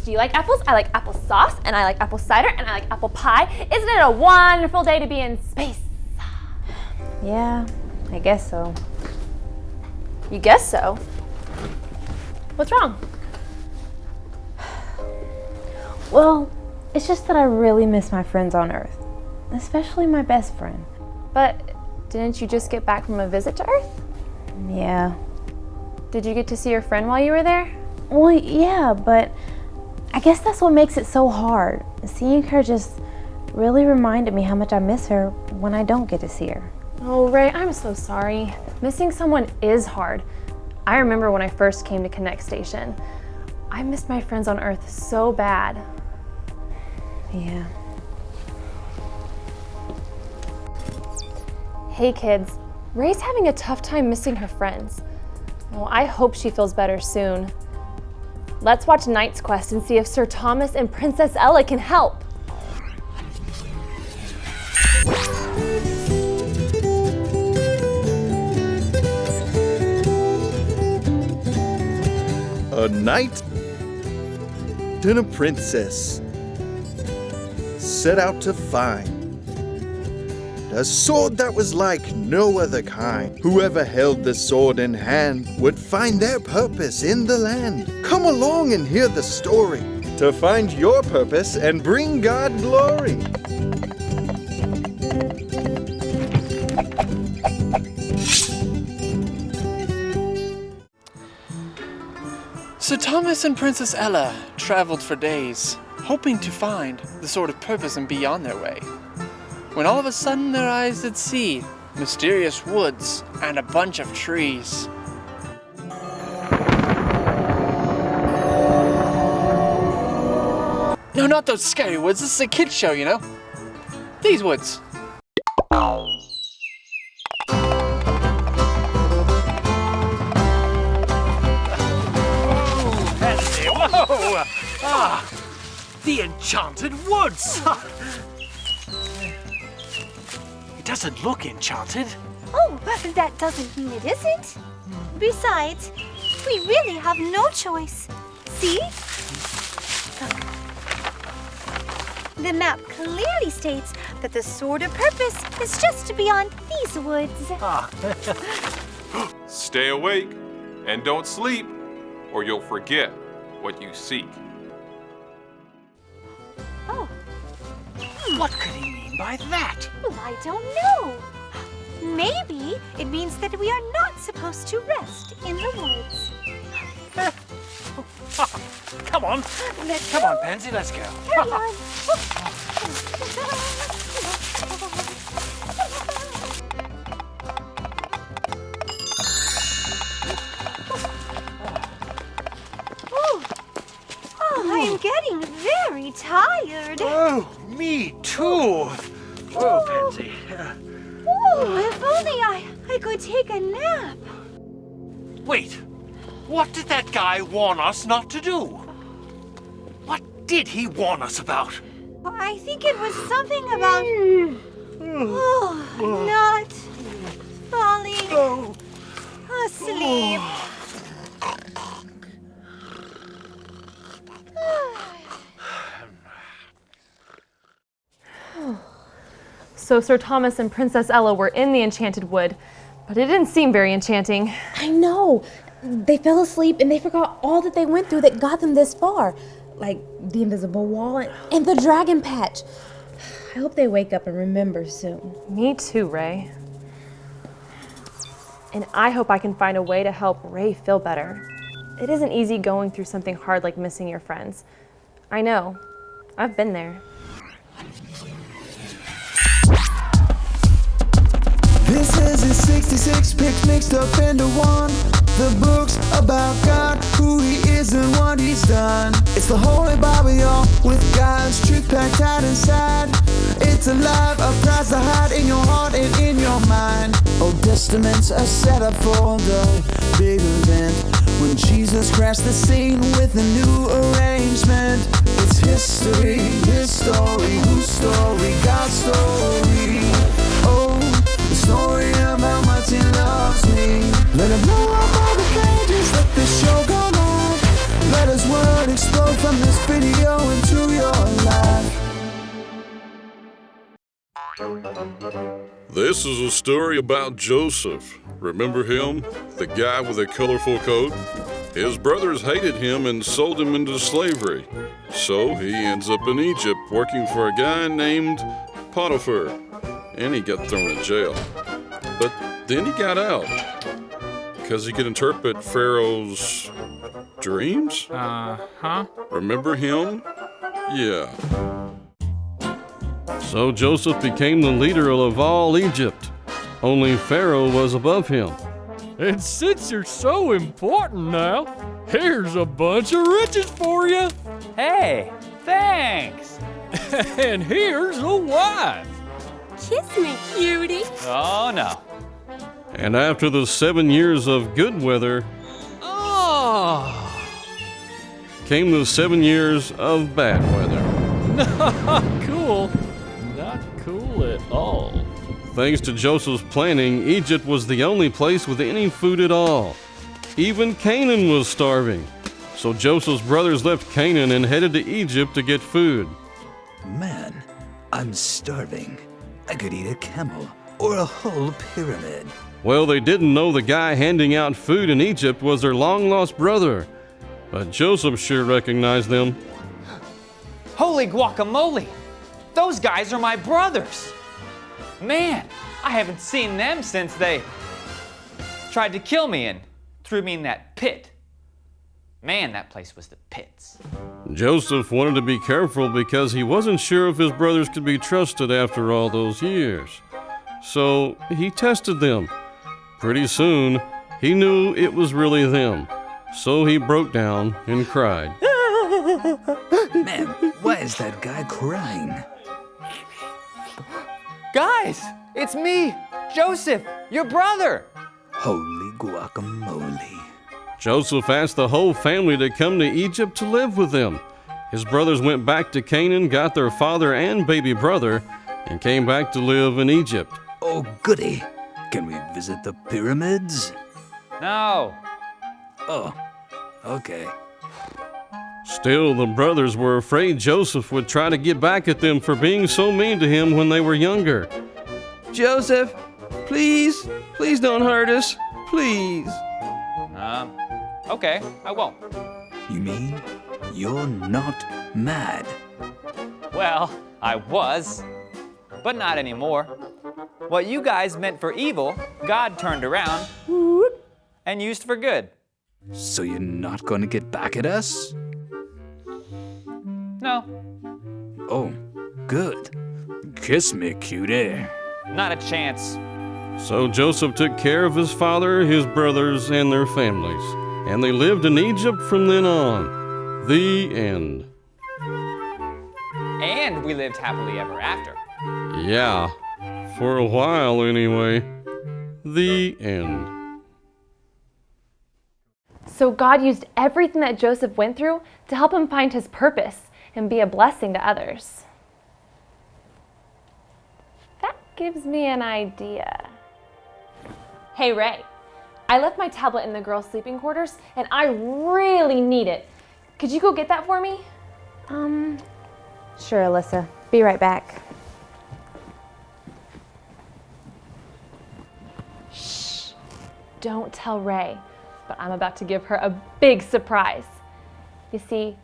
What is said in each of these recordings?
Do you like apples? I like applesauce, and I like apple cider, and I like apple pie. Isn't it a wonderful day to be in space? Yeah, I guess so. You guess so? What's wrong? Well, it's just that I really miss my friends on Earth, especially my best friend. But didn't you just get back from a visit to Earth? Yeah. Did you get to see your friend while you were there? Well, yeah, but I guess that's what makes it so hard. Seeing her just really reminded me how much I miss her when I don't get to see her. Oh, Ray, I'm so sorry. Missing someone is hard. I remember when I first came to Konnect Station. I missed my friends on Earth so bad. Yeah. Hey kids, Ray's having a tough time missing her friends. Well, I hope she feels better soon. Let's watch Knight's Quest and see if Sir Thomas and Princess Ella can help. A knight and a princess set out to find a sword that was like no other kind. Whoever held the sword in hand would find their purpose in the land. Come along and hear the story to find your purpose and bring God glory. Sir Thomas and Princess Ella traveled for days, hoping to find the Sword of Purpose and be on their way, when all of a sudden their eyes did see mysterious woods and a bunch of trees. No, not those scary woods. This is a kid's show, you know? These woods. Whoa! Ah, the enchanted woods! It doesn't look enchanted. Oh, but that doesn't mean it isn't. Besides, we really have no choice. See? The map clearly states that the Sword of Purpose is just beyond these woods. Stay awake and don't sleep, or you'll forget what you seek. Oh. What could he mean by that? Well, I don't know. Maybe it means that we are not supposed to rest in the woods. Come on. Come on, Pansy, let's go. Hurry on. I'm getting very tired. Oh, me too. Whoa, Pansy. Oh, if only I could take a nap. Wait, what did that guy warn us not to do? What did he warn us about? I think it was something about not falling asleep. So Sir Thomas and Princess Ella were in the Enchanted Wood, but it didn't seem very enchanting. I know. They fell asleep and they forgot all that they went through that got them this far. Like the invisible wall and the dragon patch. I hope they wake up and remember soon. Me too, Ray. And I hope I can find a way to help Ray feel better. It isn't easy going through something hard like missing your friends. I know. I've been there. This is his 66 picks mixed up into one. The books about God, who he is and what he's done. It's the Holy Bible, y'all, with God's truth packed out inside. It's alive, a prize to hide in your heart and in your mind. Old Testaments are set up for the big event when Jesus crashed the scene with a new arrangement. It's history, his story, whose story, God's story. Oh, the story of how much he loves me. Let him blow up all the pages, let this show go live. Let his word explode from this video. This is a story about Joseph. Remember him? The guy with a colorful coat? His brothers hated him and sold him into slavery. So he ends up in Egypt working for a guy named Potiphar. And he got thrown in jail. But then he got out. Because he could interpret Pharaoh's dreams? Remember him? Yeah. So Joseph became the leader of all Egypt. Only Pharaoh was above him. And since you're so important now, here's a bunch of riches for you. Hey, thanks. And here's a wife. Kiss me, cutie. Oh, no. And after the 7 years of good weather, came the 7 years of bad weather. Not cool. Not cool at all. Thanks to Joseph's planning, Egypt was the only place with any food at all. Even Canaan was starving. So Joseph's brothers left Canaan and headed to Egypt to get food. Man, I'm starving. I could eat a camel or a whole pyramid. Well, they didn't know the guy handing out food in Egypt was their long-lost brother. But Joseph sure recognized them. Holy guacamole! Those guys are my brothers! Man, I haven't seen them since they tried to kill me and threw me in that pit. Man, that place was the pits. Joseph wanted to be careful because he wasn't sure if his brothers could be trusted after all those years. So he tested them. Pretty soon, he knew it was really them. So he broke down and cried. Man, why is that guy crying? Guys, it's me, Joseph, your brother. Holy guacamole. Joseph asked the whole family to come to Egypt to live with them. His brothers went back to Canaan, got their father and baby brother, and came back to live in Egypt. Oh, goody. Can we visit the pyramids? No. Oh, okay. Still, the brothers were afraid Joseph would try to get back at them for being so mean to him when they were younger. Joseph, please don't hurt us, please. Okay, I won't. You mean you're not mad? Well, I was, but not anymore. What you guys meant for evil, God turned around and used for good. So you're not gonna get back at us? No. Oh, good. Kiss me, cutie. Not a chance. So Joseph took care of his father, his brothers, and their families. And they lived in Egypt from then on. The end. And we lived happily ever after. Yeah, for a while anyway. The end. So God used everything that Joseph went through to help him find his purpose and be a blessing to others. That gives me an idea. Hey, Ray, I left my tablet in the girls' sleeping quarters and I really need it. Could you go get that for me? Sure, Alyssa. Be right back. Shh, don't tell Ray, but I'm about to give her a big surprise. You see,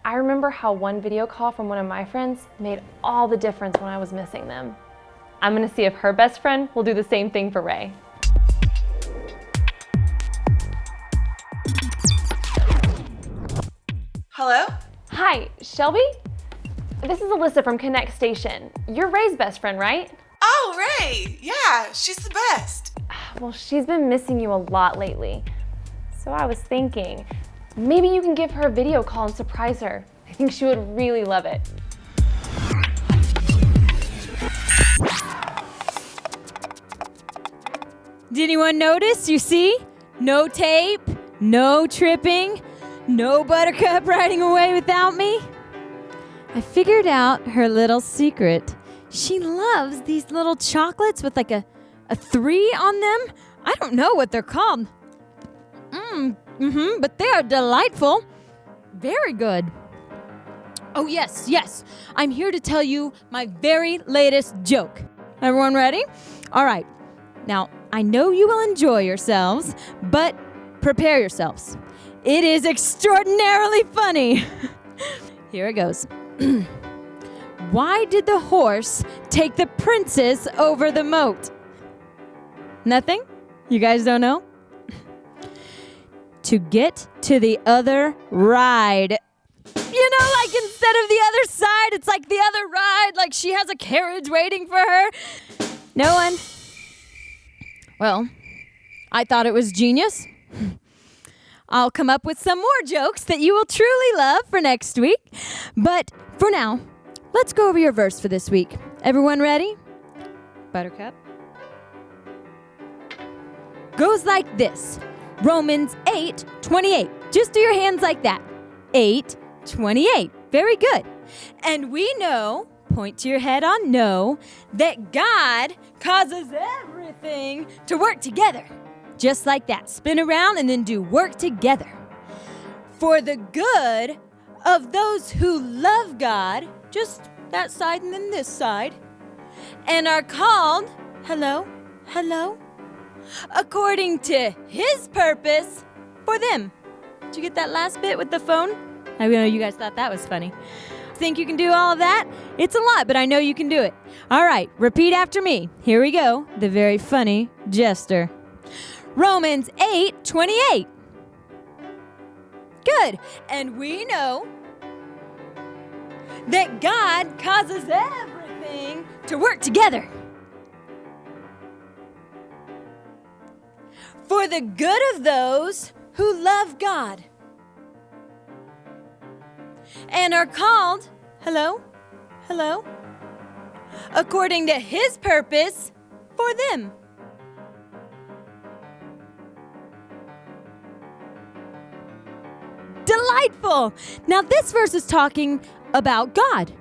I remember how one video call from one of my friends made all the difference when I was missing them. I'm gonna see if her best friend will do the same thing for Ray. Hello? Hi, Shelby? This is Alyssa from Konnect Station. You're Ray's best friend, right? Oh, Ray! Yeah, she's the best. Well, she's been missing you a lot lately. So I was thinking, maybe you can give her a video call and surprise her. I think she would really love it. Did anyone notice? You see? No tape, no tripping, no Buttercup riding away without me. I figured out her little secret. She loves these little chocolates with like a 3 on them. I don't know what they're called. But they are delightful. Very good. Oh, yes. I'm here to tell you my very latest joke. Everyone ready? All right. Now, I know you will enjoy yourselves, but prepare yourselves. It is extraordinarily funny. Here it goes. Why did the horse take the princess over the moat? Nothing? You guys don't know? To get to the other ride. You know, like instead of the other side, it's like the other ride, like she has a carriage waiting for her. No one? Well, I thought it was genius. I'll come up with some more jokes that you will truly love for next week. But for now, let's go over your verse for this week. Everyone ready? Buttercup. Goes like this. Romans 8:28. Just do your hands like that. 8:28. Very good. And we know, point to your head on know, that God causes everything to work together. Just like that. Spin around and then do work together. For the good of those who love God, just that side and then this side, and are called, hello, according to his purpose for them. Did you get that last bit with the phone? I know you guys thought that was funny. Think you can do all of that? It's a lot, but I know you can do it. All right, repeat after me. Here we go. The very funny jester. Romans 8:28. Good. And we know that God causes everything to work together for the good of those who love God and are called, hello, according to his purpose for them. Delightful! Now this verse is talking about God.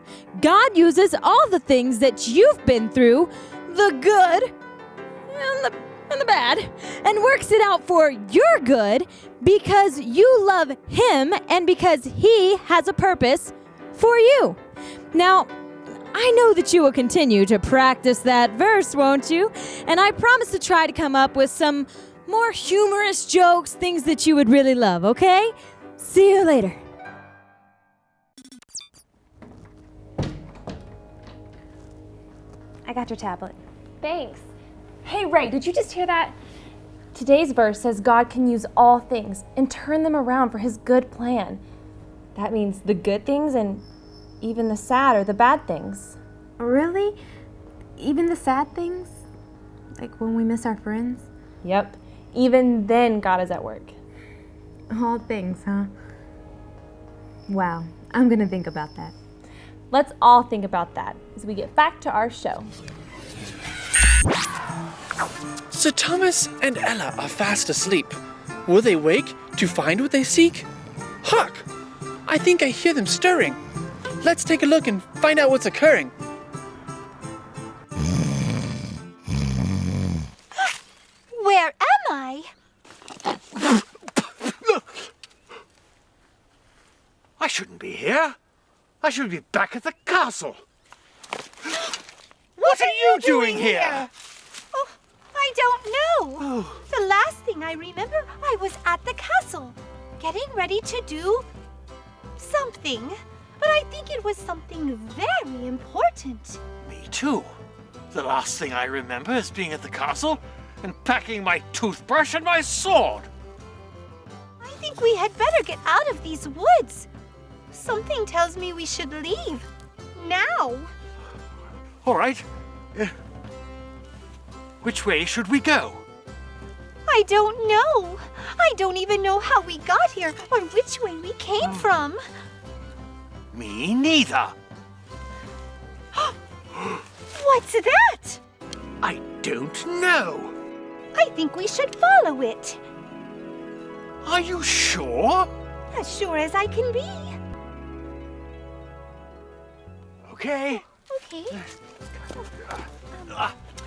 God uses all the things that you've been through, the good and the bad, and works it out for your good because you love him and because he has a purpose for you. Now, I know that you will continue to practice that verse, won't you? And I promise to try to come up with some more humorous jokes, things that you would really love, okay? See you later. I got your tablet. Thanks. Hey, Ray, did you just hear that? Today's verse says God can use all things and turn them around for his good plan. That means the good things and even the sad or the bad things. Really? Even the sad things? Like when we miss our friends? Yep. Even then, God is at work. All things, huh? Wow. I'm gonna think about that. Let's all think about that as we get back to our show. Sir Thomas and Ella are fast asleep. Will they wake to find what they seek? Hark! I think I hear them stirring. Let's take a look and find out what's occurring. Where am I? I shouldn't be here. I should be back at the castle. What are you doing here? Oh, I don't know. The last thing I remember, I was at the castle, getting ready to do something. But I think it was something very important. Me too. The last thing I remember is being at the castle and packing my toothbrush and my sword. I think we had better get out of these woods. Something tells me we should leave. Now. All right. Which way should we go? I don't know. I don't even know how we got here or which way we came from. Me neither. What's that? I don't know. I think we should follow it. Are you sure? As sure as I can be. Okay. Okay.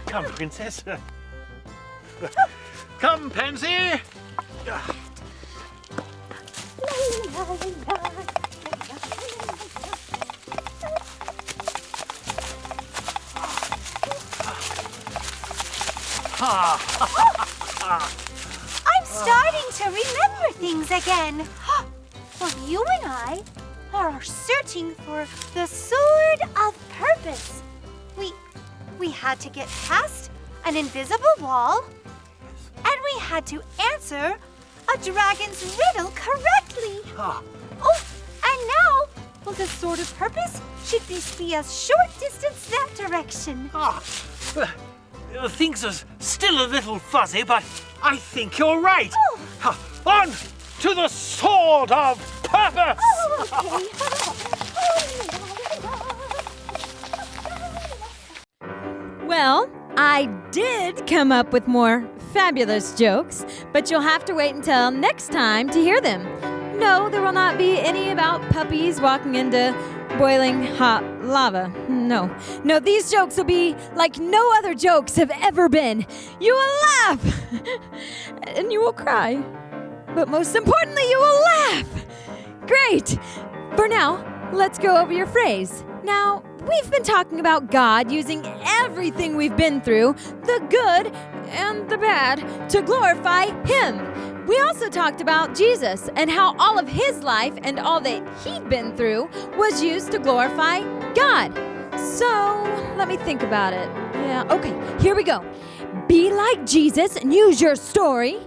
Come, Princess. Come, Pansy. I'm starting to remember things again. Well, you and I are searching for the Sword of Purpose. We had to get past an invisible wall, and we had to answer a dragon's riddle correctly. Oh, and now, well, the Sword of Purpose should be a short distance that direction. Things are still a little fuzzy, but I think you're right. On to the Sword of Purpose! Well, I did come up with more fabulous jokes, but you'll have to wait until next time to hear them. No, there will not be any about puppies walking into boiling hot lava. No, these jokes will be like no other jokes have ever been. You will laugh, and you will cry, but most importantly, you will laugh. Great. For now, let's go over your phrase. Now, we've been talking about God using everything we've been through, the good and the bad, to glorify Him. We also talked about Jesus and how all of His life and all that He'd been through was used to glorify God. So, let me think about it. Yeah, okay, here we go. Be like Jesus and use your story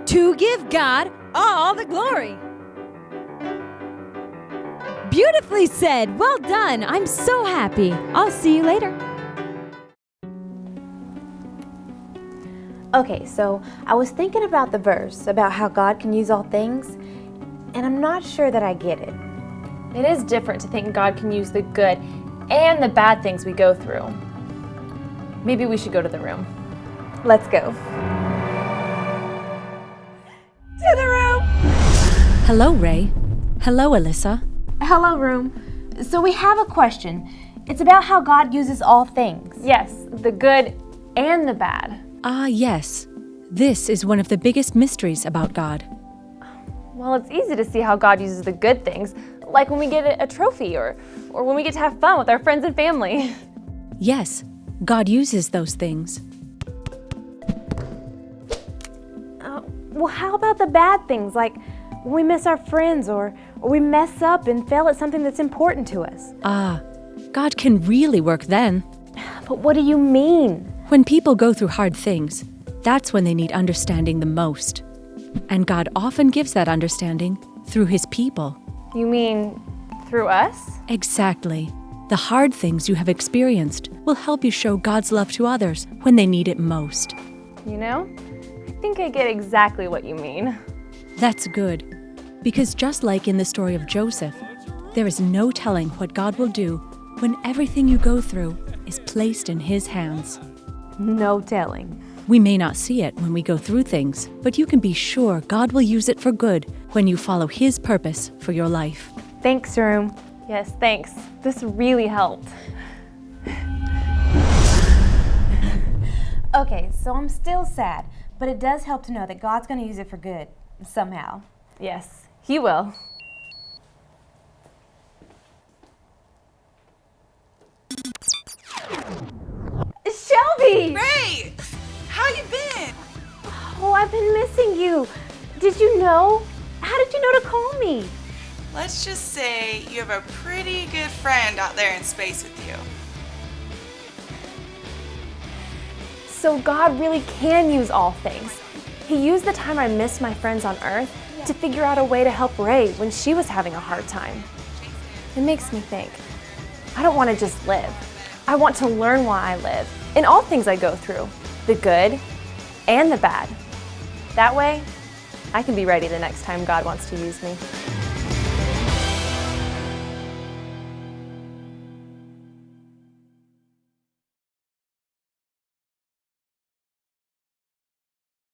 to give God all the glory. Beautifully said. Well done. I'm so happy. I'll see you later. Okay, so I was thinking about the verse about how God can use all things, and I'm not sure that I get it. It is different to think God can use the good and the bad things we go through. Maybe we should go to the room. Let's go. To the room! Hello, Ray. Hello, Alyssa. Hello, room. So we have a question. It's about how God uses all things. Yes, the good and the bad. Ah, yes. This is one of the biggest mysteries about God. Well, it's easy to see how God uses the good things, like when we get a trophy or when we get to have fun with our friends and family. Yes, God uses those things. Well, how about the bad things, like when we miss our friends or we mess up and fail at something that's important to us? Ah, God can really work then. But what do you mean? When people go through hard things, that's when they need understanding the most. And God often gives that understanding through His people. You mean through us? Exactly. The hard things you have experienced will help you show God's love to others when they need it most. You know, I think I get exactly what you mean. That's good. Because just like in the story of Joseph, there is no telling what God will do when everything you go through is placed in His hands. No telling. We may not see it when we go through things, but you can be sure God will use it for good when you follow His purpose for your life. Thanks, room. Yes, thanks. This really helped. Okay, so I'm still sad, but it does help to know that God's going to use it for good, somehow. Yes, He will. Shelby! Ray! How you been? Oh, I've been missing you. Did you know? How did you know to call me? Let's just say you have a pretty good friend out there in space with you. So God really can use all things. He used the time I missed my friends on Earth to figure out a way to help Ray when she was having a hard time. It makes me think, I don't want to just live. I want to learn why I live, in all things I go through, the good and the bad. That way, I can be ready the next time God wants to use me.